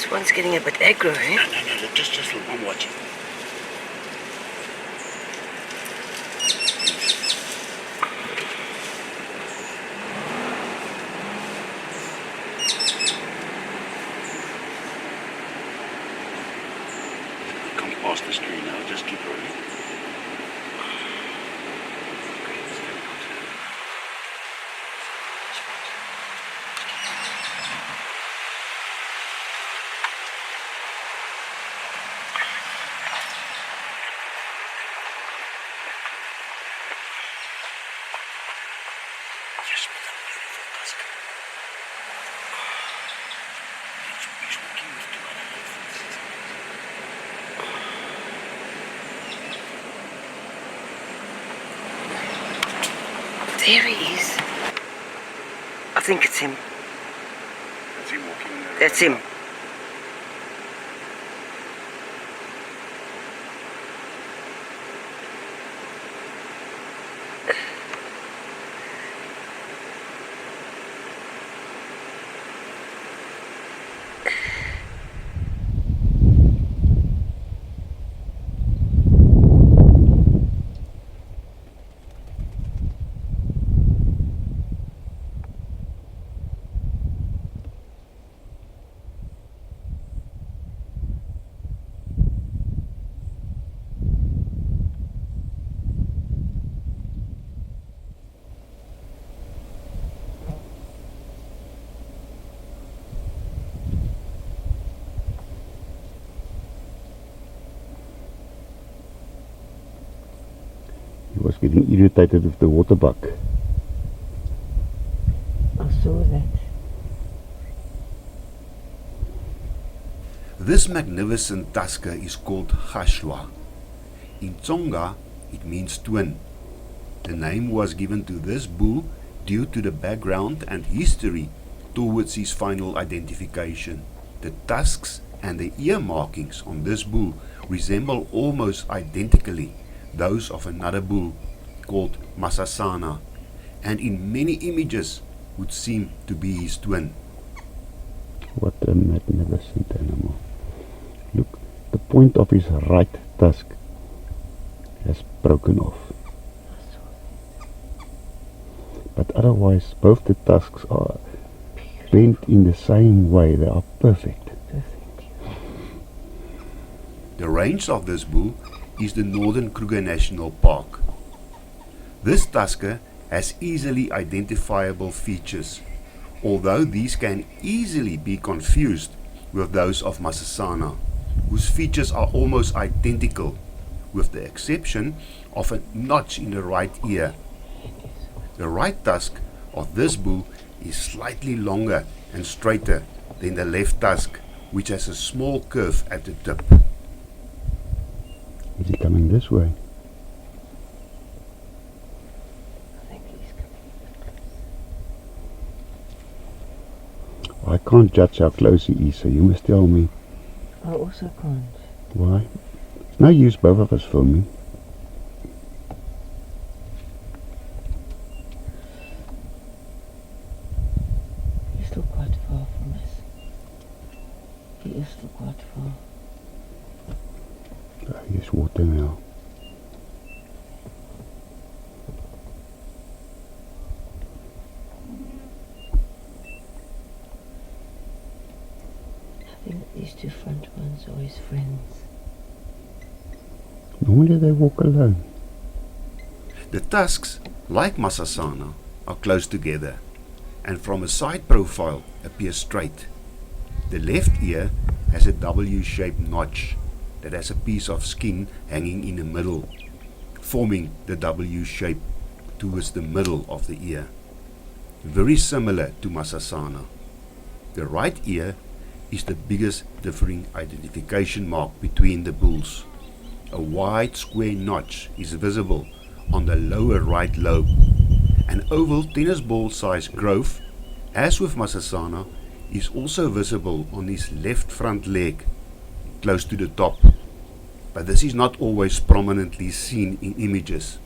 This one's getting a bit aggro, eh? No, just look, I'm watching. Come past the screen now, just keep rolling. Yes, what a beautiful tusk. He's walking with two other elephants. There he is. I think it's him. Is he walking there? That's him. He was getting irritated with the water buck. I saw that. This magnificent tusker is called Hahlwa. In Tsonga, it means twin. The name was given to this bull due to the background and history towards his final identification. The tusks and the ear markings on this bull resemble almost identically those of another bull called Masasana, and in many images would seem to be his twin. What a magnificent animal. Look, the point of his right tusk has broken off. But otherwise, both the tusks are bent in the same way. They are perfect. The range of this bull is the northern Kruger National Park. This tusker has easily identifiable features, although these can easily be confused with those of Masasana, whose features are almost identical, with the exception of a notch in the right ear. The right tusk of this bull is slightly longer and straighter than the left tusk, which has a small curve at the tip. Is he coming this way? I think he's coming. I can't judge how close he is, so you must tell me. I also can't. Why? It's no use both of us filming. He's still quite far from us. He is still quite far. Here's water now. I think these two front ones are his friends. Normally they walk alone. The tusks, like Masasana, are close together and from a side profile appear straight. The left ear has a W-shaped notch that has a piece of skin hanging in the middle, forming the W shape towards the middle of the ear. Very similar to Masasana. The right ear is the biggest differing identification mark between the bulls. A wide square notch is visible on the lower right lobe. An oval tennis ball sized growth, as with Masasana, is also visible on his left front leg, close to the top, but this is not always prominently seen in images.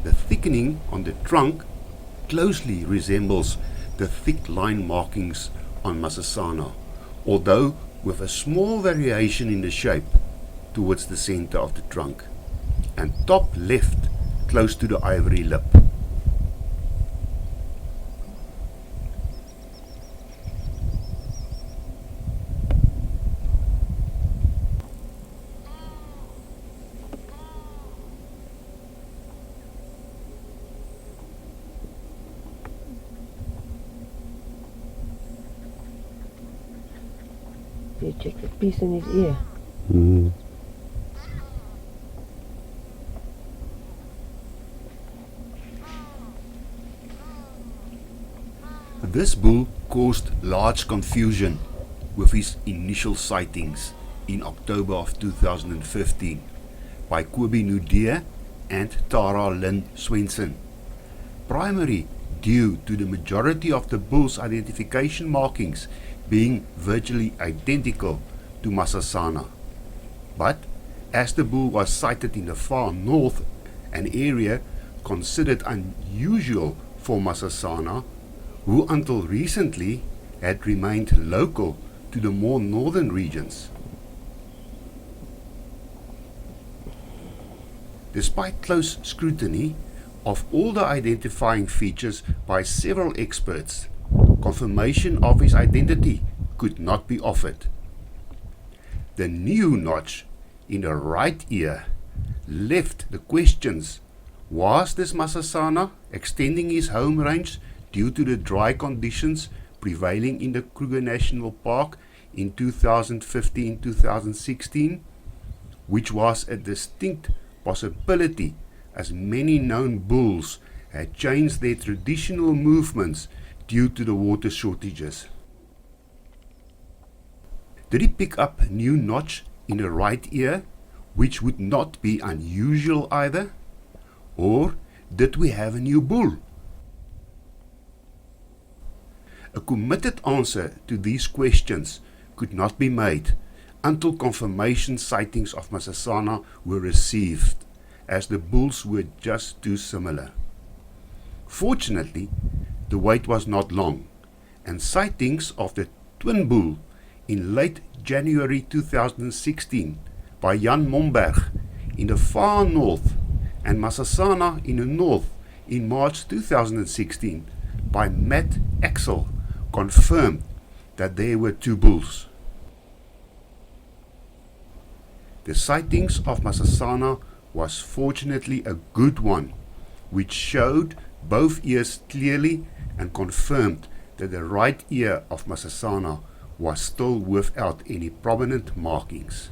The thickening on the trunk closely resembles the thick line markings on Masasana, although with a small variation in the shape towards the center of the trunk, and top left close to the ivory lip. You check the piece in his ear. Mm. This bull caused large confusion with his initial sightings in October of 2015 by Kobe Nudia and Tara Lynn Swenson, primarily due to the majority of the bull's identification markings being virtually identical to Masasana. But as the bull was sighted in the far north, an area considered unusual for Masasana, who until recently had remained local to the more northern regions. Despite close scrutiny of all the identifying features by several experts, confirmation of his identity could not be offered. The new notch in the right ear left the questions: was this Masasana extending his home range due to the dry conditions prevailing in the Kruger National Park in 2015-2016, which was a distinct possibility as many known bulls had changed their traditional movements due to the water shortages? Did he pick up a new notch in the right ear, which would not be unusual either? Or did we have a new bull? A committed answer to these questions could not be made until confirmation sightings of Masasana were received, as the bulls were just too similar. Fortunately, the wait was not long, and sightings of the twin bull in late January 2016 by Jan Momberg in the far north and Masasana in the north in March 2016 by Matt Axel confirmed that there were two bulls. The sightings of Masasana was fortunately a good one, which showed both ears clearly and confirmed that the right ear of Masasana was still without any prominent markings.